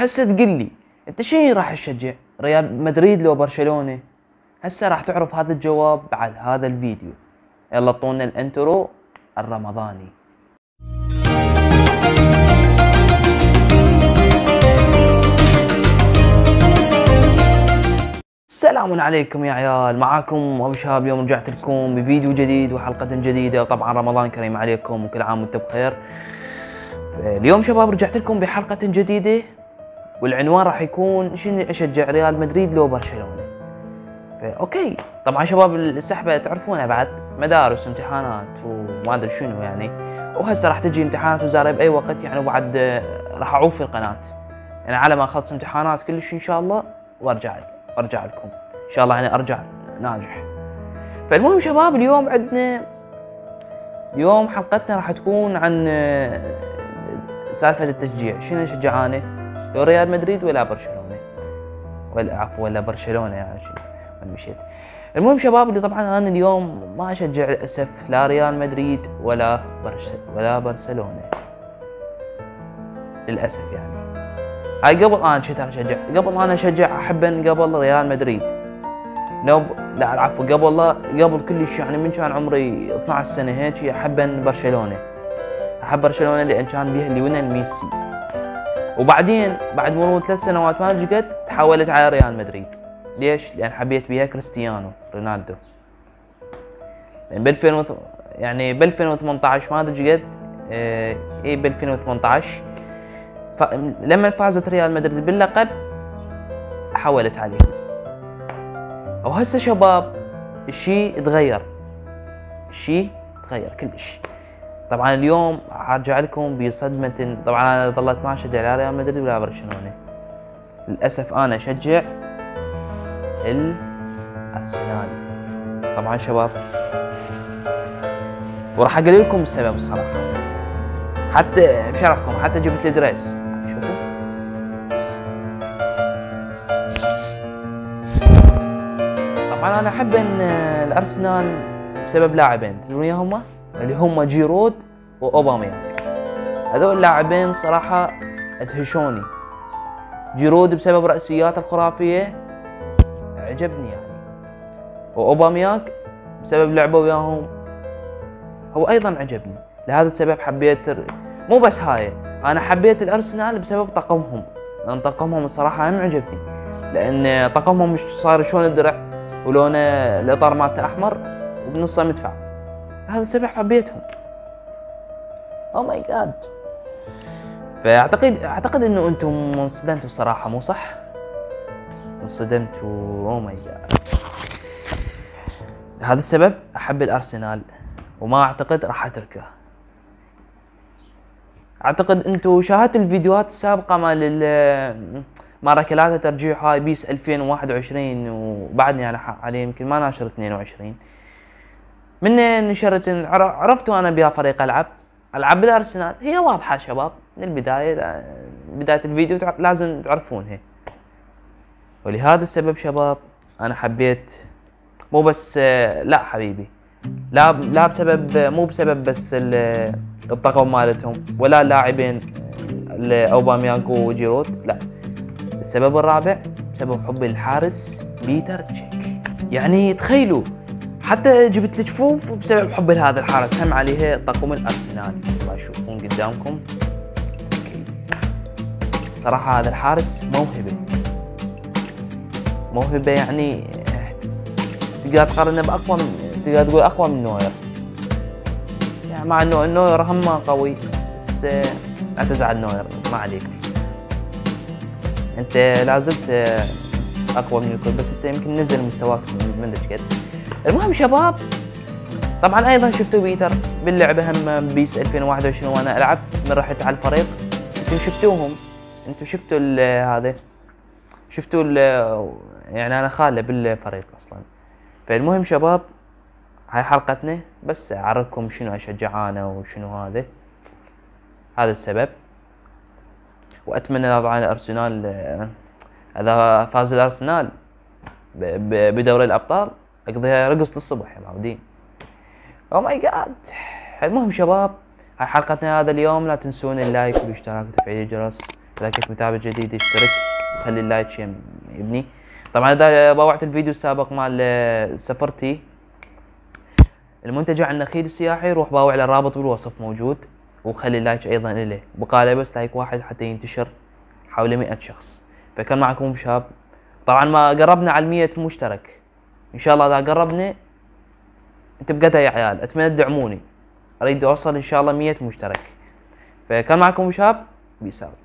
هسه تقول لي انت شنو راح تشجع؟ ريال مدريد لو برشلونة؟ هسه راح تعرف هذا الجواب بعد هذا الفيديو. يلا طونا الانترو الرمضاني. السلام عليكم يا عيال، معاكم ابو شهاب. اليوم رجعت لكم بفيديو جديد وحلقة جديدة، وطبعا رمضان كريم عليكم وكل عام وانتم بخير. اليوم شباب رجعت لكم بحلقة جديدة، والعنوان راح يكون شنو اشجع، ريال مدريد لو برشلونة؟ اوكي طبعا شباب السحبة تعرفونها، بعد مدارس وامتحانات وما ادري شنو يعني، وهسه راح تجي امتحانات وزارة باي وقت يعني، وبعد راح اعوف في القناة يعني على ما اخلص امتحانات كلش ان شاء الله وارجع لكم ان شاء الله، يعني ارجع ناجح. فالمهم شباب اليوم حلقتنا راح تكون عن سالفة التشجيع. شنو اشجع انا؟ لو ريال مدريد ولا برشلونة؟ ولا برشلونة يعني مشيت. المهم شباب اللي طبعا انا اليوم ما اشجع للاسف لا ريال مدريد ولا برشلونة للاسف يعني. هاي قبل انا كنت اشجع، قبل انا اشجع احب قبل ريال مدريد، لا العفو قبل كلش يعني، من كان عمري 12 سنة هيك احب برشلونة. احب برشلونة لان كان بيها اللي وين ميسي، وبعدين بعد مرور 3 سنوات ما رجعت تحولت على ريال مدريد. ليش؟ لان حبيت بيها كريستيانو رونالدو. يعني ب 2018 ما رجعت ب 2018 لما فازت ريال مدريد باللقب حولت عليه. وهسه شباب الشيء تغير كلش. طبعا اليوم ارجع لكم بصدمة. طبعا انا ظلت ما اشجع لا ريال مدريد ولا برشلونة، للاسف انا اشجع الارسنال. طبعا شباب وراح اقول لكم السبب الصراحة، حتى بشرفكم حتى جبت لي دريس. شوفوا طبعا انا احب ان الارسنال بسبب لاعبين تدرون ياهم، اللي هم جيرود واوباميانغ. هذول اللاعبين صراحة ادهشوني. جيرود بسبب رأسياته الخرافية عجبني يعني، واوباميانغ بسبب لعبه وياهم هو ايضا عجبني. لهذا السبب حبيت، مو بس هاي، انا حبيت الارسنال بسبب طقمهم، لان طقمهم الصراحة هم عجبني، لان طقمهم مش صار شلون الدرع ولونه الاطار مالته احمر وبنصه مدفع. هذا السبب حبيتهم. او ماي جاد. فاعتقد انه انتم انصدمتوا الصراحه، مو صح؟ انصدمتوا. او ماي جاد. هذا السبب احب الارسنال، وما اعتقد راح اتركه. اعتقد انتم شاهدتوا الفيديوهات السابقه مال ركلات الترجيح هاي بيس 2021، وبعدني انا حاليا يمكن ما ناشر 22. من نشرت عرفتوا انا بها فريق العب بالارسنال. هي واضحه شباب من البدايه، بدايه الفيديو لازم تعرفونها. ولهذا السبب شباب انا حبيت، مو بس لا حبيبي، لا بسبب، مو بسبب بس الطاقم مالتهم ولا اللاعبين اوباميانغ وجيرود، لا، السبب الرابع بسبب حبي الحارس بيتر تشيك. يعني تخيلوا حتى جبت لك جفوف بسبب حب لهذا الحارس، هم عليه طاقم الارسنال. الله يشوفون قدامكم. صراحة هذا الحارس موهبة يعني، تقدر تقارنه تقدر تقول اقوى من نوير يعني، مع انه نوير هم قوي، بس لا تزعل نوير، ما عليك، انت لازلت اقوى من الكل، بس انت يمكن نزل مستواك من قد. المهم شباب طبعا ايضا شفتوا بيتر باللعبه هم بيس 2021 وانا العب من رحت على الفريق. انتم شفتوهم، انتم شفتوا هذا، شفتوا يعني انا خاله بالفريق اصلا. فالمهم شباب هاي حلقتنا، بس اعرفكم شنو اشجع انا وشنو هذا السبب. واتمنى طبعا الارسنال اذا فاز الارسنال بدوري الابطال اقضيها رقص للصبح يا معودين. او ماي جاد. المهم شباب هاي حلقتنا هذا اليوم، لا تنسون اللايك والاشتراك وتفعيل الجرس. اذا كنت متابع جديد اشترك وخلي اللايك يا ابني. طبعا اذا باوعت الفيديو السابق مال سفرتي المنتجع النخيل السياحي، روح باوع له الرابط بالوصف موجود، وخلي اللايك ايضا اليه، بقاله بس لايك واحد حتى ينتشر حوالي 100 شخص. فكان معكم أبو شهاب. طبعا ما قربنا على 100 مشترك، ان شاء الله اذا قربنا تبقى يا عيال، اتمنى تدعموني، اريد اوصل ان شاء الله 100 مشترك. فكان معكم أبو شهاب، بيس اوت.